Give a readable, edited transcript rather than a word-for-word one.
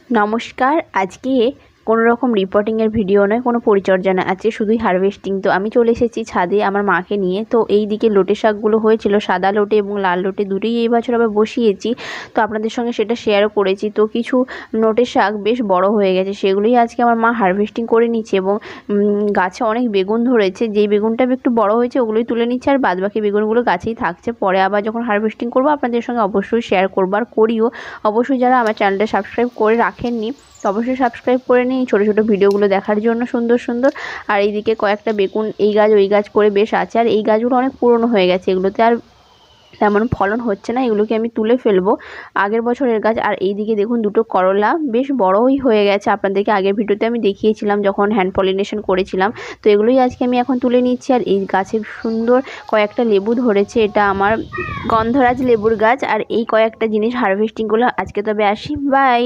নমস্কার। আজকে কোনো রকম রিপোর্টিংয়ের ভিডিও নয়, কোনো পরিচর্যা না, আজকে শুধুই হারভেস্টিং। তো আমি চলে এসেছি ছাদে আমার মাকে নিয়ে। তো এই দিকে লোটে শাকগুলো হয়েছিল, সাদা লোটে এবং লাল লোটে দুটোই এই বছর আবার বসিয়েছি। তো আপনাদের সঙ্গে সেটা শেয়ারও করেছি। তো কিছু নোটে শাক বেশ বড় হয়ে গেছে, সেগুলোই আজকে আমার মা হারভেস্টিং করে নিচ্ছে। এবং গাছে অনেক বেগুন ধরেছে, যেই বেগুনটা একটু বড় হয়েছে ওগুলোই তুলে নিচ্ছে, আর বাদবাকি বেগুনগুলো গাছেই থাকছে। পরে আবার যখন হারভেস্টিং করবো আপনাদের সঙ্গে অবশ্যই শেয়ার করবো, আর করিও। অবশ্যই যারা আমার চ্যানেলটা সাবস্ক্রাইব করে রাখেননি তো অবশ্যই সাবস্ক্রাইব করে নিন ছোটো ছোটো ভিডিওগুলো দেখার জন্য, সুন্দর সুন্দর। আর এইদিকে কয়েকটা বেগুন এই গাছ ওই গাছ করে বেশ আছে, আর এই গাছগুলো অনেক পুরনো হয়ে গেছে, এগুলোতে আর তেমন ফলন হচ্ছে না, এগুলোকে আমি তুলে ফেলবো, আগের বছরের গাছ। আর এইদিকে দেখুন দুটো করলা বেশ বড়ই হয়ে গেছে, আপনাদেরকে আগের ভিডিওতে আমি দেখিয়েছিলাম যখন হ্যান্ড পলিনেশন করেছিলাম। তো এগুলোই আজকে আমি এখন তুলে নিচ্ছি। আর এই গাছে সুন্দর কয়েকটা লেবু ধরেছে, এটা আমার গন্ধরাজ লেবুর গাছ। আর এই কয়েকটা জিনিস হারভেস্টিং করলে আজকে তবে আসি, বাই।